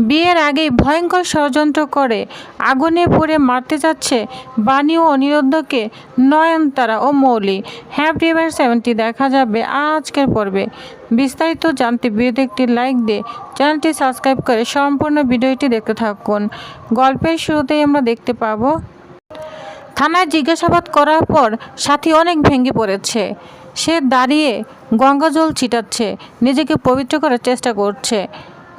বিয়ের আগেই ভয়ঙ্কর ষড়যন্ত্র করে আগুনে পুড়ে মারতে যাচ্ছে বাণী ও অনিরুদ্ধকে নয়নতারা ও মৌলি। হ্যাপি এভার 70 দেখা যাবে আজকের পর্বে। বিস্তারিত জানতে ভিডিওতে একটি লাইক দিয়ে চ্যানেলটি সাবস্ক্রাইব করে সম্পূর্ণ ভিডিওটি দেখতে থাকুন। গল্পের শুরুতেই আমরা দেখতে পাবো থানায় জিজ্ঞাসাবাদ করার পর সাথী অনেক ভেঙে পড়েছে। সে দাঁড়িয়ে গঙ্গা জল ছিটাচ্ছে, নিজেকে পবিত্র করার চেষ্টা করছে।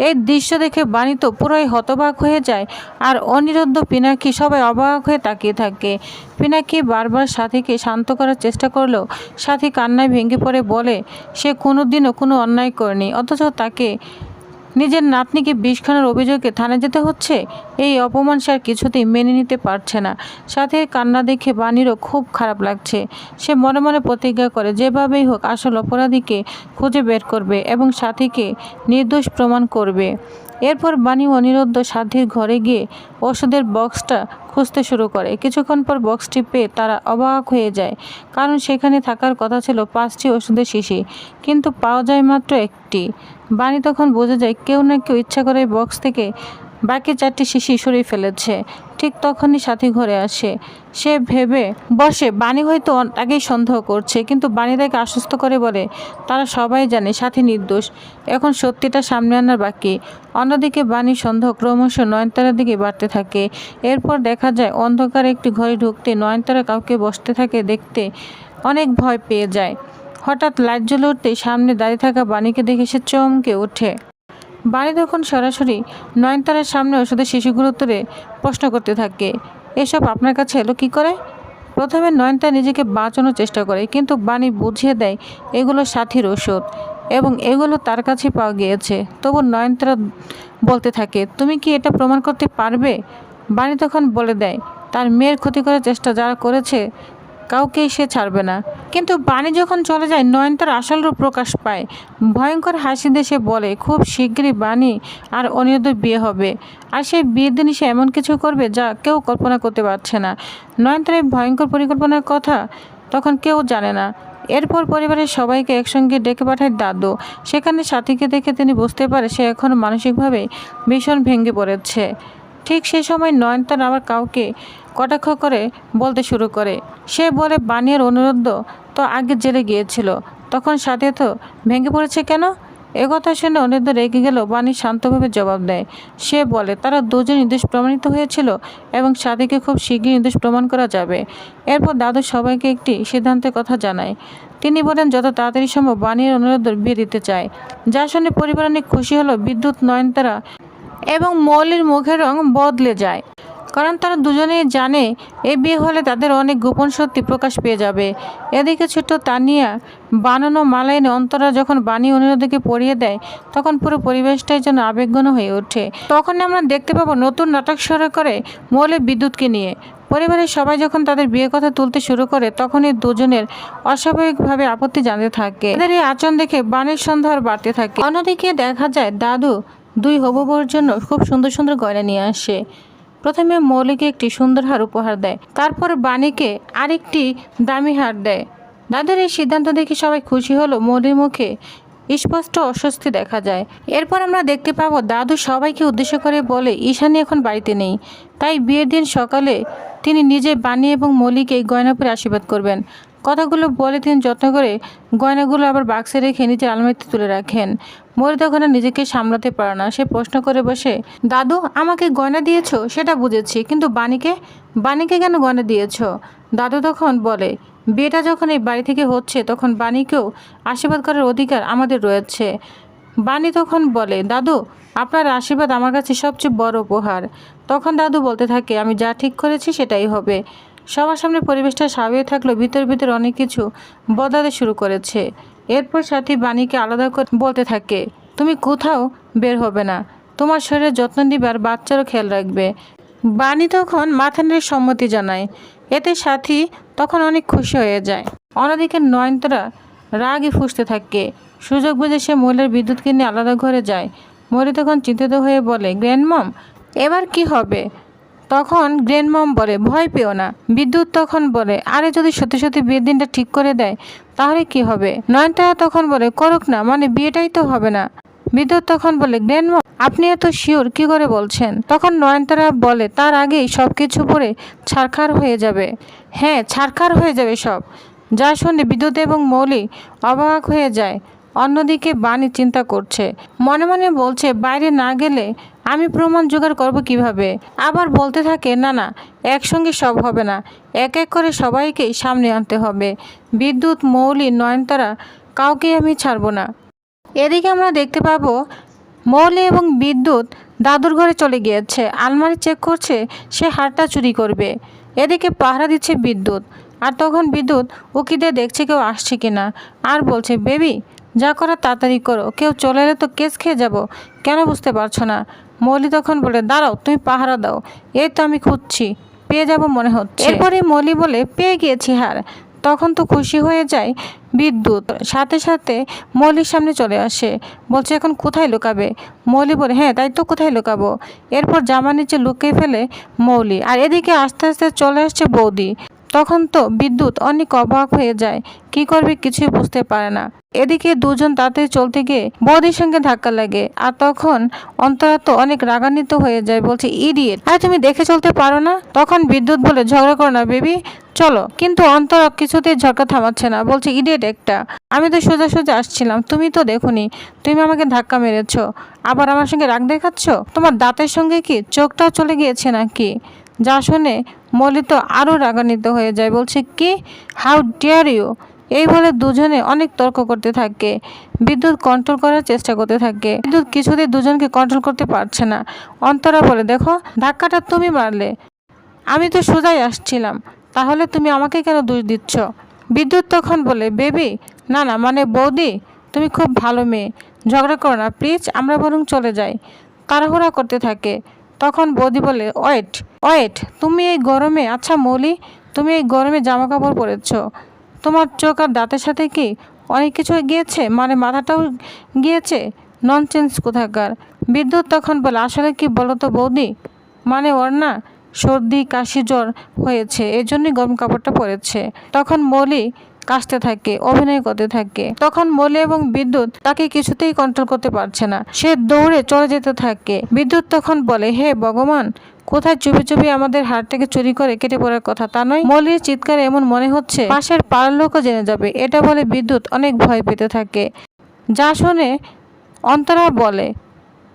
এই দৃশ্য দেখে বাণী তো পুরোই হতবাক হয়ে যায়, আর অনিরুদ্ধ পিনাকি সবাই অবাক হয়ে তাকিয়ে থাকে। পিনাকি বারবার সাথীকে শান্ত করার চেষ্টা করলেও সাথী কান্নায় ভেঙে পড়ে বলে সে কোনোদিনও কোনো অন্যায় করেনি, অথচ তাকে নিজের নাতনিকে বিষ খাওয়ার অভিযোগে থানায় যেতে হচ্ছে। এই অপমান সে আর কিছুতেই মেনে নিতে পারছে না। সাথে কান্না দেখে বাণীরও খুব খারাপ লাগছে। সে মনে মনে প্রতিজ্ঞা করে যেভাবেই হোক আসল অপরাধীকে খুঁজে বের করবে এবং সাথীকে নির্দোষ প্রমাণ করবে। এরপর বাণী অনিরুদ্ধ সাথীর ঘরে গিয়ে ওষুধের বক্সটা খুঁজতে শুরু করে। কিছুক্ষণ পর বক্সটি পেয়ে তারা অবাক হয়ে যায়, কারণ সেখানে থাকার কথা ছিল 5টি ওষুধের শিশি, কিন্তু পাওয়া যায় মাত্র একটি। বাণী তখন বুঝে যায় কেউ না কেউ ইচ্ছা করে বক্স থেকে বাকি 4টি শিশি সরিয়ে ফেলেছে। ঠিক তখনই সাথী ঘরে আসে। সে ভেবে বসে বাণী হয়তো আগেই সন্দেহ করছে, কিন্তু বাণী তাকে আশ্বস্ত করে বলে তারা সবাই জানে সাথী নির্দোষ, এখন সত্যিটা সামনে আনার বাকি। অন্যদিকে বাণীর সন্দেহ ক্রমশ নয়নতারার দিকে বাড়তে থাকে। এরপর দেখা যায় অন্ধকারে একটি ঘরে ঢুকতে নয়নতারা কাউকে বসতে থাকে দেখতে অনেক ভয় পেয়ে যায়। হঠাৎ লাইট জ্বলে উঠতেই সামনে দাঁড়িয়ে থাকা বাণীকে দেখে সে চমকে ওঠে। বাণী তখন সরাসরি নয়নতারার সামনে ওষুধের শিশুগুলো তুলে প্রশ্ন করতে থাকে, এসব আপনার কাছে এলো কী করে? প্রথমে নয়নতারা নিজেকে বাঁচানোর চেষ্টা করে, কিন্তু বাণী বুঝিয়ে দেয় এগুলো সাথীর ওষুধ এবং এগুলো তার কাছে পাওয়া গিয়েছে। তবু নয়নতারা বলতে থাকে তুমি কি এটা প্রমাণ করতে পারবে? বাণী তখন বলে দেয় তার মেয়ের ক্ষতি করার চেষ্টা যারা করেছে কাউকেই সে ছাড়বে না। কিন্তু বাণী যখন চলে যায় নয়নতারার আসল রূপ প্রকাশ পায়। ভয়ঙ্কর হাসি দিয়ে সে বলে খুব শীঘ্রই বাণী আর অনিরুদ্ধের বিয়ে হবে, আর সেই বিয়ের দিনই সে এমন কিছু করবে যা কেউ কল্পনা করতে পারছে না। নয়নতারার ভয়ঙ্কর পরিকল্পনার কথা তখন কেউ জানে না। এরপর পরিবারের সবাইকে একসঙ্গে ডেকে পাঠায় দাদু। সেখানে সাথীকে দেখে তিনি বুঝতে পারে সে এখন মানসিকভাবে ভীষণ ভেঙে পড়েছে। ঠিক সেই সময় নয়নতারা আবার কাউকে কটাক্ষ করে বলতে শুরু করে। সে বলে বাণী আর অনিরুদ্ধ তো আগে জেলে গিয়েছিল, তখন সাথে তো ভেঙে পড়েছে কেন? একথা শুনে অনিরুদ্ধ রেগে গেল। বাণী শান্তভাবে জবাব দেয়, সে বলে তারা দুজন নির্দোষ প্রমাণিত হয়েছিল এবং সাথীকে খুব শীঘ্রই নির্দোষ প্রমাণ করা যাবে। এরপর দাদু সবাইকে একটি সিদ্ধান্তের কথা জানায়। তিনি বলেন যত তাড়াতাড়ি সম্ভব বাণী আর অনিরুদ্ধর বিয়ে দিতে চায়। যা শুনে পরিবার অনেক খুশি হলো। বিদ্যুৎ, নয়নতারা এবং মৌলির মুখের রং বদলে যায়, কারণ তারা দুজনেই জানে এই বিয়ে হলে তাদের অনেক গোপন সত্যি প্রকাশ পেয়ে যাবে। এদিকে ছোট্ট তানিয়া বানানো মালাইনে অন্তরা যখন বাণী অনিরুদ্ধকে পরিয়ে দেয় তখন পুরো পরিবেশটাই যেন আবেগঘন হয়ে ওঠে। তখন আমরা দেখতে পাবো নতুন নাটক শুরু করে মৌলি বিদ্যুৎকে নিয়ে। পরিবারের সবাই যখন তাদের বিয়ের কথা তুলতে শুরু করে তখন এই দুজনের অস্বাভাবিকভাবে আপত্তি জানতে থাকে। তাদের এই আচরণ দেখে বাণীর সন্দেহ বাড়তে থাকে। অন্যদিকে দেখা যায় দাদু দুই হবু বউর জন্য খুব সুন্দর সুন্দর গয়না নিয়ে আসে। প্রথমে মৌলিকে একটি সুন্দর হার উপহার দেয়, তারপর বাণীকে আরেকটি দামি হার দেয়। দাদুর এই সিদ্ধান্ত দেখে সবাই খুশি হলো। মৌলির মুখে স্পষ্ট অস্বস্তি দেখা যায়। এরপর আমরা দেখতে পাবো দাদু সবাইকে উদ্দেশ্য করে বলে ঈশানী এখন বাড়িতে নেই, তাই বিয়ের দিন সকালে তিনি নিজে বাণী এবং মৌলিকে এই গয়না পরে আশীর্বাদ করবেন। কথাগুলো বলে তিনি যত্ন করে গয়নাগুলো আবার বাক্সে রেখে নিজের আলমারিতে তুলে রাখেন। মৌলি তখন আর নিজেকে সামলাতে পারে না। সে প্রশ্ন করে বসে, দাদু আমাকে গয়না দিয়েছো সেটা বুঝেছি, কিন্তু বাণীকে কেন গয়না দিয়েছো? দাদু তখন বলে বিয়েটা যখন এই বাড়ি থেকে হচ্ছে তখন বাণীকেও আশীর্বাদ করার অধিকার আমাদের রয়েছে। বাণী তখন বলে দাদু আপনার আশীর্বাদ আমার কাছে সবচেয়ে বড় উপহার। তখন দাদু বলতে থাকে আমি যা ঠিক করেছি সেটাই হবে। সবার সামনে পরিবেশটা স্বাভাবিক থাকলেও ভিতর ভিতর অনেক কিছু বদলাতে শুরু করেছে। এরপর সাথী বাণীকে আলাদা করে বলতে থাকে তুমি কোথাও বের হবে না, তোমার শরীরের যত্ন নিবে আর বাচ্চারও খেয়াল রাখবে। বাণী তখন মাথা নেড়ে সম্মতি জানায়। এতে সাথী তখন অনেক খুশি হয়ে যায়। অন্যদিকে নয়নতারা রাগে ফুঁসতে থাকে। সুযোগ বুঝে সে মহিলার বিদ্যুৎকে নিয়ে আলাদা ঘরে যায়। মৌলি তখন চিন্তিত হয়ে বলে গ্র্যান্ডমম এবার কি হবে? তখন গ্র্যান্ডমম বলে ভয় পেও না। বিদ্যুৎ তখন বলে আরে যদি সত্যি সত্যি বিয়ের দিনটা ঠিক করে দেয় তাহলে কি হবে? নয়নতারা তখন বলে করুক না, মানে বিয়েটাই তো হবে না। বিদ্যুৎ তখন বলে, গ্র্যান্ডমা আপনি এত শিওর কি করে বলছেন? তখন নয়নতারা বলে, তার আগেই সবকিছু পড়ে ছারখার হয়ে যাবে। হ্যাঁ, ছারখার হয়ে যাবে সব। যা শুনে বিদ্যুৎ এবং মৌলি অবাক হয়ে যায়। অন্যদিকে বাণী চিন্তা করছে, মনে মনে বলছে, বাইরে না গেলে আমি প্রমাণ জোগাড় করব কিভাবে? আবার বলতে থাকে, না না, একসঙ্গে সব হবে না, এক এক করে সবাইকেই সামনে আনতে হবে। বিদ্যুৎ, মৌলি, নয়নতারা, কাউকেই আমি ছাড়ব না। এদিকে আমরা দেখতে পাবো মৌলি এবং বিদ্যুৎ দাদুর ঘরে চলে গিয়েছে। আলমারি চেক করছে, সে হারটা চুরি করবে। এদিকে পাহারা দিচ্ছে বিদ্যুৎ। আর তখন বিদ্যুৎ উকিদের দেখছে কেউ আসছে কিনা, আর বলছে, বেবি যা করা তাড়াতাড়ি করো, কেউ চলে এলে তো কেস খেয়ে যাব। কেন বুঝতে পারছো না? মৌলি তখন বলে, দাঁড়াও, তুমি পাহারা দাও, এই তো আমি খুঁজছি, পেয়ে যাব মনে হচ্ছে। এরপরে মৌলি বলে, পেয়ে গিয়েছি হার। তখন তো খুশি হয়ে যায় বিদ্যুৎ, সাথে সাথে মৌলির সামনে চলে আসে, বলছে, এখন কোথায় লুকাবে? মৌলি বলে, হ্যাঁ তাই তো, কোথায় লুকাবো? এরপর জামা নিচে লুকিয়ে ফেলে মৌলি। আর এদিকে আস্তে আস্তে চলে আসছে বৌদি। তখন তো বিদ্যুৎ অনেক অবাক হয়ে যায়, কি করবে কিছুই বুঝতে পারে না। এদিকে দুজন তাড়াতাড়ি চলতে গিয়ে বৌদির সঙ্গে ধাক্কা লাগে। আর তখন অন্তরা তো অনেক রাগান্বিত হয়ে যায়, বলছে, ইডিয়েট, আরে তুমি দেখে চলতে পারো না? তখন বিদ্যুৎ বলে, ঝগড়া করো না বেবি, চলো। কিন্তু অন্তরা কিছুতেই ঝগড়া থামাচ্ছে না, বলছে, ইডিয়েট একটা, আমি তো সোজা সোজা আসছিলাম, তুমি তো দেখোনি, তুমি আমাকে ধাক্কা মেরেছো, আবার আমার সঙ্গে রাগ দেখাচ্ছ? তোমার দাঁতের সঙ্গে কি চোখটাও চলে গিয়েছে নাকি? যা শুনে মৌলি তো আরও রাগান্বিত হয়ে যায়, বলছে, কি, হাউ ডেয়ার ইউ? এই বলে দুজনে অনেক তর্ক করতে থাকে। বিদ্যুৎ কন্ট্রোল করার চেষ্টা করতে থাকে। বিদ্যুৎ কিছুতেই দুজনকে কন্ট্রোল করতে পারছে না। অন্তরা বলে, দেখো, ধাক্কাটা তুমি মারলে, আমি তো সোজাই আসছিলাম, তাহলে তুমি আমাকে কেন দোষ দিচ্ছ? বিদ্যুৎ তখন বলে, বেবি, না না, মানে বৌদি, তুমি খুব ভালো মেয়ে, ঝগড়া করো না প্লিজ, আমরা বরং চলে যাই। তাড়াহুড়া করতে থাকে। তখন বৌদি বলে, ওয়েট ওয়েট, তুমি এই গরমে, আচ্ছা মৌলি, তুমি এই গরমে জামা কাপড় পরেছ, তোমার চোখ আর দাঁতের সাথে কি অনেক কিছু গিয়েছে? মানে মাথাটাও গিয়েছে? ননসেন্স কোথাকার। বিদ্যুৎ তখন বলে, আসলে কি বলো তো বৌদি, মানে ওর না সর্দি কাশি জ্বর হয়েছে, এই জন্যই গরম কাপড়টা পরেছে। তখন মৌলি কাশতে থাকে, অভিনয় করতে থাকে। তখন মৌলি এবং বিদ্যুৎ তাকে কিছুতেই কন্ট্রোল করতে পারছে না, সে দৌড়ে চলে যেতে থাকে। বিদ্যুৎ তখন বলে, হে ভগবান, কোথায় চুপি চুপি আমাদের হাড়টাকে চুরি করে কেটে পড়ার কথা তা নয়? মৌলির চিৎকারে এমন মনে হচ্ছে পাশের পাড়ার লোকও জেনে যাবে। এটা বলে বিদ্যুৎ অনেক ভয় পেতে থাকে। যা শুনে অন্তরা বলে,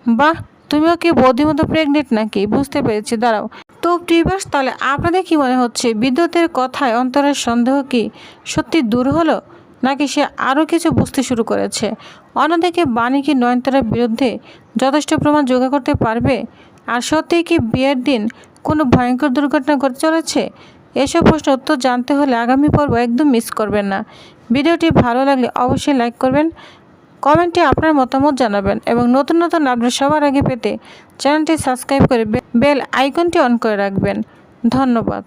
বাহ, তুমিও কি বৌদির মতো প্রেগনেন্ট নাকি? বুঝতে পেরেছি, দাঁড়াও। তো প্রিভার্স, তাহলে আপনাদের কি মনে হচ্ছে, বিদ্যুতের কথায় অন্তরের সন্দেহ কি সত্যি দূর হলো, নাকি সে আরও কিছু বুঝতে শুরু করেছে? অন্যদিকে বাণী কি নয়নতারার বিরুদ্ধে যথেষ্ট প্রমাণ জোগাড় করতে পারবে? আর সত্যিই কি বিয়ের দিন কোনো ভয়ঙ্কর দুর্ঘটনা ঘটে চলেছে? এসব প্রশ্ন উত্তর জানতে হলে আগামী পর্ব একদম মিস করবেন না। ভিডিওটি ভালো লাগলে অবশ্যই লাইক করবেন, কমেন্টে আপনার মতামত জানাবেন এবং নতুন নতুন আপডেট সবার আগে পেতে চ্যানেলটি সাবস্ক্রাইব করে বেল আইকনটি অন করে রাখবেন। ধন্যবাদ।